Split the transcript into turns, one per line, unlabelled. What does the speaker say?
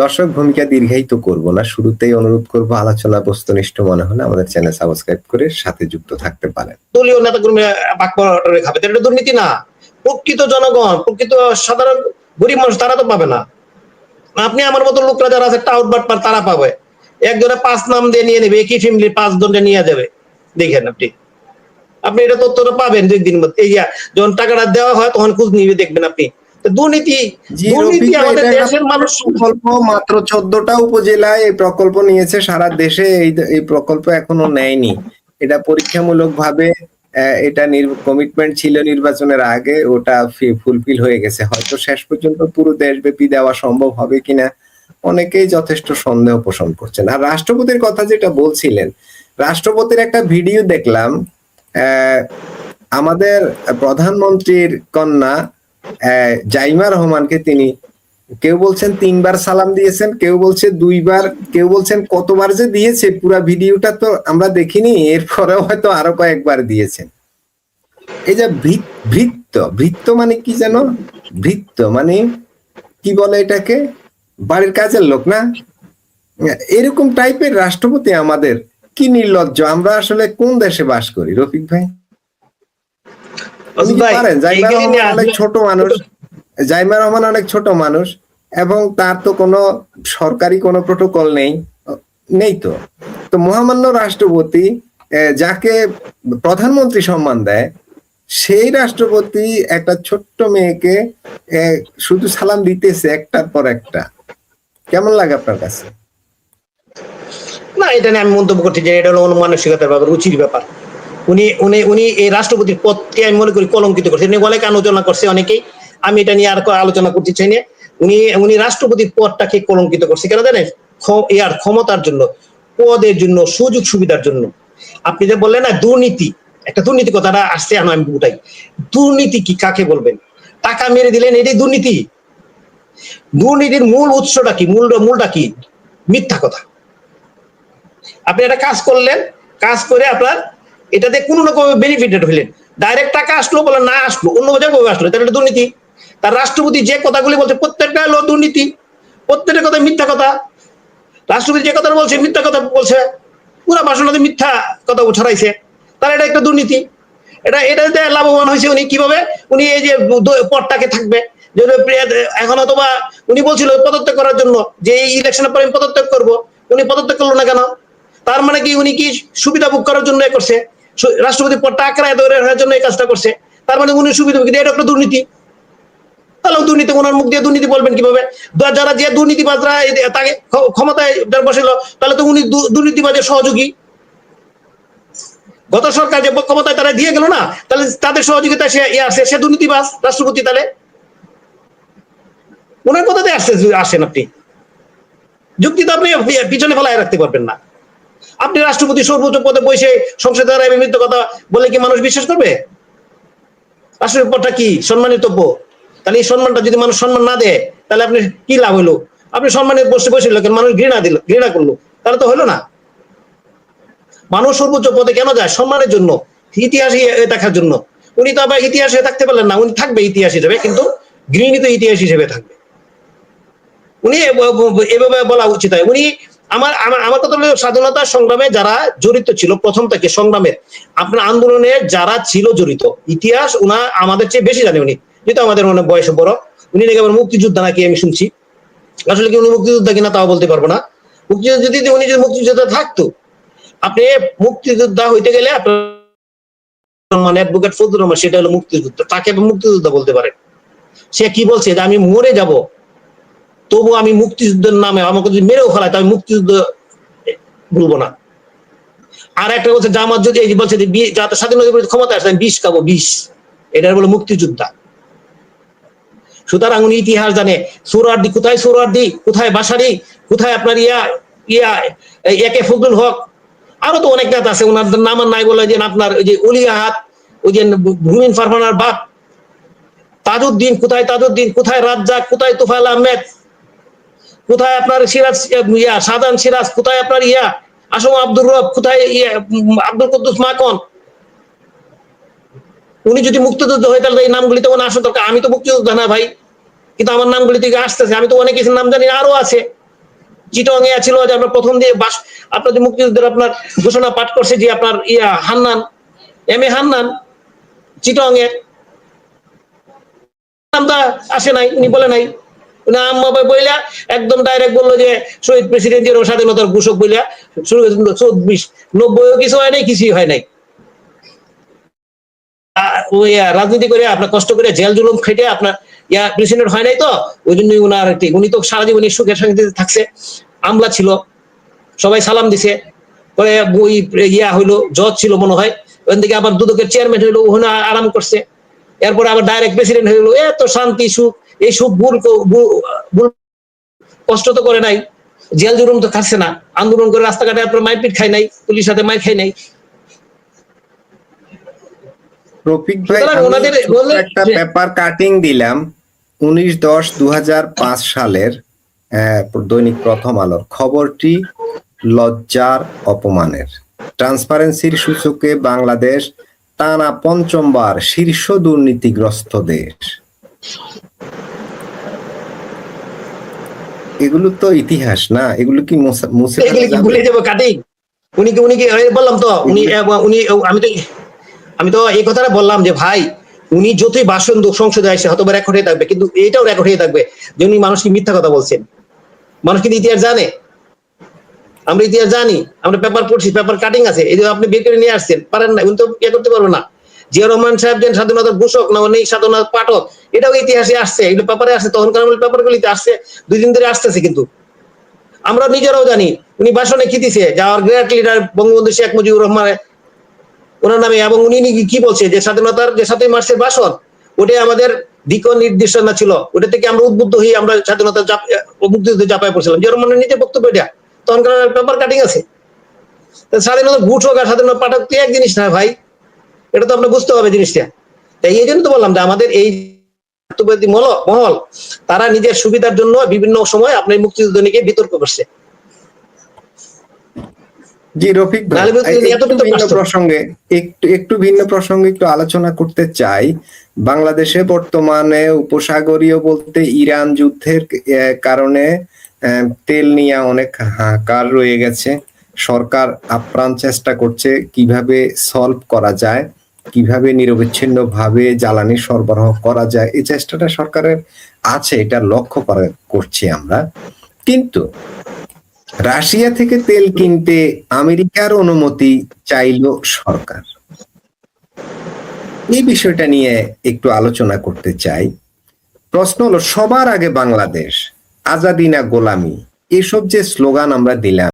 দর্শক ভূমিকা দীর্ঘায়িত করব না, শুরুতেই অনুরোধ করব আলোচনা বস্তুনিষ্ঠ মনে হলে আমাদের চ্যানেল সাবস্ক্রাইব করে সাথে যুক্ত থাকতে পারেন।
দলীয় নেতাকর্মী বাক্যরে খাবে, এটা দুর্নীতি না। প্রকৃত জনগণ, প্রকৃত সাধারণ গরিব মানুষ তারা তো পাবে না। আপনি আমার মতো লোকরা যারা আছে টাউট বাটপার তারা পাবে। একজনে 5 নাম দিয়ে নিয়ে নেবে, একই ফ্যামিলির 5 জনকে নিয়ে যাবে। দেখেন আপনি এটা তথ্যটা পাবেন 2 দিন মধ্যে। এই যখন টাকাটা দেওয়া হয় তখন খোঁজ নিয়ে দেখবেন আপনি। দুর্নীতি আমাদের দেশের মানুষ।
প্রকল্প মাত্র 14টা উপজেলায় এই প্রকল্প নিয়েছে, সারা দেশে এই প্রকল্প এখনো নেয়নি। এটা পরীক্ষামূলক ভাবে এটা কমিটমেন্ট ছিল নির্বাচনের আগে, ওটা ফুলফিল হয়ে গেছে। হয়তো শেষ পর্যন্ত পুরো দেশব্যাপী দেওয়া সম্ভব হবে কিনা অনেকেই যথেষ্ট সন্দেহ পোষণ করছেন। আর রাষ্ট্রপতির কথা যেটা বলছিলেন, রাষ্ট্রপতির একটা ভিডিও দেখলাম, আমাদের প্রধানমন্ত্রীর কন্যা জাইমা রহমানকে তিনি কেউ বলছেন 3 বার সালাম দিয়েছেন, কেউ বলছে 2 বার, কেউ বলছেন কতবার যে দিয়েছে পুরা ভিডিওটা তো আমরা দেখিনি, এরপরেও হয়তো আরো কয়েকবার দিয়েছেন। এই যে ভৃত্য মানে কি জানো? ভৃত্য মানে কি বলে এটাকে? বাড়ির কাজের লোক না? এরকম টাইপের রাষ্ট্রপতি আমাদের, কি নির্লজ্জ! আমরা আসলে কোন দেশে বাস করি রফিক ভাই? পারেন জাইমা রহমান অনেক ছোট মানুষ, জাইমা রহমান অনেক ছোট মানুষ, এবং তার তো কোনো সরকারি কোনো প্রোটোকল নেই তো মহামান্য রাষ্ট্রপতি যাকে প্রধানমন্ত্রী সম্মান দেয়, সেই রাষ্ট্রপতি একটা ছোট্ট মেয়েকে শুধু সালাম দিতেছে একটার পর একটা। কেমন লাগে আপনার কাছে?
না, এটা নিয়ে আমি মন্তব্য করছি যে এটা হলো মানসিকতার ব্যাপার, রুচির ব্যাপার। উনি উনি উনি এই রাষ্ট্রপতির পদকে আমি মনে করি কলঙ্কিত করছে। উনি অনেক আলোচনা করছে অনেকেই, আমি এটা নিয়ে আর আলোচনা করতে চাই না। উনি রাষ্ট্রপতির পদটাকে কলঙ্কিত করছে কেন জানেন? এর ক্ষমতার জন্য, পদের জন্য, সুযোগ সুবিধার জন্য। আপনি যে বললেন না দুর্নীতি, একটা দুর্নীতি কথাটা আসছে, আমি বুঝাই দুর্নীতি কি, কাকে বলবেন? টাকা মেরে দিলেন, এটাই দুর্নীতি? দুর্নীতির মূল উৎসটা কি, মূলটা কি? মিথ্যা কথা। আপনি একটা কাজ করলেন, কাজ করে আপনার এটাতে কোনো রকম বেনিফিটেড হইলেন, ডাইরেক্ট টাকা আসলো বলে না আসলো, অন্য জায়গায় আসলো, তাহলে দুর্নীতি। তার রাষ্ট্রপতি যে কথাগুলি বলছে প্রত্যেকটা হলো দুর্নীতি, প্রত্যেকটা কথা মিথ্যা কথা। রাষ্ট্রপতি যে কথা বলছে মিথ্যা কথা বলছে, পুরো ভাষণে মিথ্যা কথা ছড়াইছে, তার এটা একটা দুর্নীতি। এটাতে লাভবান হয়েছে উনি কিভাবে? উনি এই যে পদটাকে থাকবে, এখন অথবা উনি বলছিল পদত্যাগ করার জন্য, যে এই ইলেকশনের পরে আমি পদত্যাগ করবো, উনি পদত্যাগ করলো না কেন? তার মানে কি উনি কি সুবিধা ভোগ করার জন্য করছে? রাষ্ট্রপতি পদটা আঁকড়ায় ধরে রাখার জন্য এই কাজটা করছে, তার মানে উনি সুবিধা ভোগ, এটা একটা দুর্নীতি। তাহলে দুর্নীতি, ওনার মুখ দিয়ে দুর্নীতি বলবেন কিভাবে? যারা যে দুর্নীতিবাজরা তাকে ক্ষমতায় বসিল, তাহলে তো উনি দুর্নীতিবাজের সহযোগী। গত সরকার যে ক্ষমতায় তারা দিয়ে গেল না, তাহলে তাদের সহযোগিতা সে দুর্নীতিবাজ রাষ্ট্রপতি। তাহলে ওনার কথাতে আসেন আপনি, যুক্তি তো আপনি পিছনে ফেলায় রাখতে পারবেন না। আপনি রাষ্ট্রপতি সর্বোচ্চ পদে বসে সংসদে বিভিন্ন কথা বলে কি মানুষ বিশ্বাস করবে? রাষ্ট্রপতির পদটা কি সম্মানিতব্য? তাহলে এই সম্মানটা যদি মানুষ সম্মান না দেয়, তাহলে আপনি কি লাভ হলো? আপনি সম্মানের বসে বসে মানুষ ঘৃণা করলো, তাহলে তো হলো না। মানুষ সর্বোচ্চ পদে কেন যায়? সম্মানের জন্য, ইতিহাস দেখার জন্য। উনি তো আবার ইতিহাসে থাকতে পারলেন না, উনি থাকবে ইতিহাস হিসেবে, কিন্তু ঘৃণিত ইতিহাস হিসেবে থাকবে। উনি এভাবে বলা উচিত হয়। উনি আমার কথা হলো, স্বাধীনতা সংগ্রামে যারা জড়িত ছিল প্রথম থেকে সংগ্রামের, আপনার আন্দোলনে যারা ছিল জড়িত, ইতিহাস উনা আমাদের চেয়ে বেশি জানে উনি, যেহেতু আমাদের অনেক বয়সে বড়। উনি নাকি আবার মুক্তিযোদ্ধা নাকি আমি শুনছি, আসলে কি উনি মুক্তিযোদ্ধা কিনা তাও বলতে পারবো না। মুক্তিযোদ্ধা যদি উনি যদি মুক্তিযোদ্ধা থাকতো, আপনি মুক্তিযোদ্ধা হইতে গেলে আপনার মানে অ্যাডভোকেট ফজলুর রহমান, সেটা হলো মুক্তিযোদ্ধা, তাকে মুক্তিযোদ্ধা বলতে পারে। সে কি বলছে যে আমি মরে যাব, তবু আমি মুক্তিযুদ্ধের নামে আমাকে যদি মেরেও ফেলায়, আমি মুক্তিযুদ্ধ বলবো না। আর একটা বলছে জামাত যদি বলছে যাতে স্বাধীনতা ক্ষমতা আসে আমি বিষ খাবো, বিষ, এটা বলে মুক্তিযোদ্ধা। সুতরাং উনি ইতিহাস জানে। সোহরাওয়ার্দী কোথায়, সোহরাওয়ার্দী কোথায়, বাসারি কোথায়, আপনার একে ফজলুল হক, আরো তো অনেক নেতা আছে, ওনার নাম নাই বলে যে আপনার ওই যে অলিয়াহাত, ওই যে ভূমিন ফারহানার বাপ তাজউদ্দিন কোথায়, তাজউদ্দিন কোথায়, রাজ্জাক কোথায়, তোফায়েল আহমেদ কোথায়, আপনার সিরাজ শাহজাহান সিরাজ কোথায়, আপনার আসম আব্দুর রব কোথায়, আব্দুল কুদ্দুস মাখন। উনি যদি মুক্তিযোদ্ধা হয়ে তাহলে এই নামগুলি তো আসা দরকার। আমি তো মুক্তিযোদ্ধা না ভাই, কিন্তু আমার নামগুলি থেকে আসতেছে, আমি তো অনেক কিছু নাম জানি, আরো আছে। চিটং এ ছিল যে আপনার প্রথম দিয়ে আপনার যে মুক্তিযুদ্ধের আপনার ঘোষণা পাঠ করছে যে আপনার হান্নান এম.এ. হান্নান চিটং এর নামটা আসে নাই, উনি বলে নাই, উনি আম্মা বইলা একদম ডাইরেক্ট বললো যে শহীদ প্রেসিডেন্ট জিয়াউর স্বাধীনতার ঘোষক বইলা শুরু করেছিল 94 কিছু হয় নাই, কিছুই হয় নাই। ওই রাজনীতি করে আপনার কষ্ট করে জেল জুলুম খেটে আপনার প্রেসিডেন্ট হয় নাই, তো ওই জন্য উনি তো সারা জীবন সুখের সঙ্গে থাকছে, আমলা ছিল, সবাই সালাম দিছে, পরে ওই হইলো জজ ছিল মনে হয়, ওখান থেকে আবার দুদকের চেয়ারম্যান হইলো, ওখানে আরাম করছে, এরপরে আবার ডাইরেক্ট প্রেসিডেন্ট হইলো, এত শান্তি সুখ, এই সুখ কষ্ট তো করে নাই, জেল জুলুম তো খাচ্ছে না, আন্দোলন করে রাস্তাঘাটে আপনার মারপিট খাই নাই, পুলিশের সাথে মার খাই নাই।
রফিক ভাই, একটা পেপার কাটিং দিলাম 19/10/2005 সালের দৈনিক প্রথম আলোর খবরটি লজ্জার অপমানের। ট্রান্সপারেন্সির সূচকে বাংলাদেশ টানা ৫ম বার শীর্ষ দুর্নীতিগ্রস্ত দেশ। এগুলো তো ইতিহাস না, এগুলো কি মুছে
ভুলে যাবো কাটিং? উনি কি বললাম তো উনি আমি তো এই কথাটা বললাম যে ভাই, উনি যতই ভাষণ সংসদে আসে হয়তো রেকর্ড হয়ে থাকবে, কিন্তু এটাও রেকর্ড হয়ে থাকবে যে উনি মানুষকে মিথ্যা কথা বলছেন। মানুষ কিন্তু ইতিহাস জানে, আমরা ইতিহাস জানি, আমরা পেপার পড়ছি, পেপার কাটিং আছে, এই যে আপনি বের করে নিয়ে আসছেন, পারেন না, উনি তো করতে পারবো না। জিয়া রহমান সাহেব যে স্বাধীনতার ঘোষক না, উনি স্বাধীনতার পাঠক, এটাও ইতিহাসে আসছে, এগুলো পেপারে আসছে, তখনকার পেপার গুলিতে আসছে, 2 দিন ধরে আসতেছে। কিন্তু আমরা নিজেরাও জানি উনি ভাষণে কি দিছে, যে আমার গ্রেট লিডার বঙ্গবন্ধু শেখ মুজিবুর রহমান ওনার নামে, এবং উনি কি বলছে যে স্বাধীনতার যে 7ই মার্চের ভাষণ, ওটাই আমাদের দিক নির্দেশনা ছিল, ওটা থেকে আমরা উদ্বুদ্ধ হয়ে আমরা স্বাধীনতা মুক্তিযুদ্ধে ঝাঁপায় পড়ছিলাম। জিয়া রহমানের নিজের বক্তব্য এটা, তখনকার পেপার কাটিং আছে। স্বাধীনতা ঘোষক আর স্বাধীনতা পাঠক তো এক জিনিস না ভাই, এটা তো আপনার বুঝতে হবে জিনিসটা। তাই এই জন্য তো বললাম যে আমাদের এই মহল তারা নিজের সুবিধার জন্য বিভিন্ন সময় আপনার মুক্তিযুদ্ধ নিয়ে বিতর্ক করছে।
জি রফিক ভাই, একটু ভিন্ন প্রসঙ্গে একটু আলোচনা করতে চাই। বাংলাদেশে বর্তমানে উপসাগরীয় বলতে ইরান যুদ্ধের কারণে তেল নিয়ে অনেক হাহাকার রয়ে গেছে। সরকার আপ্রাণ চেষ্টা করছে কিভাবে সলভ করা যায়, কিভাবে নিরবিচ্ছিন্ন ভাবে জ্বালানি সরবরাহ করা যায়, এই চেষ্টাটা সরকারের আছে, এটা লক্ষ্য করছি আমরা। কিন্তু রাশিয়া থেকে তেল কিনতে আমেরিকার অনুমতি চাইল সরকার। এই বিষয়টা নিয়ে একটু আলোচনা করতে চাই। প্রশ্ন হলো, সবার আগে বাংলাদেশ, আজাদি না গোলামি, এসব যে স্লোগান আমরা দিলাম,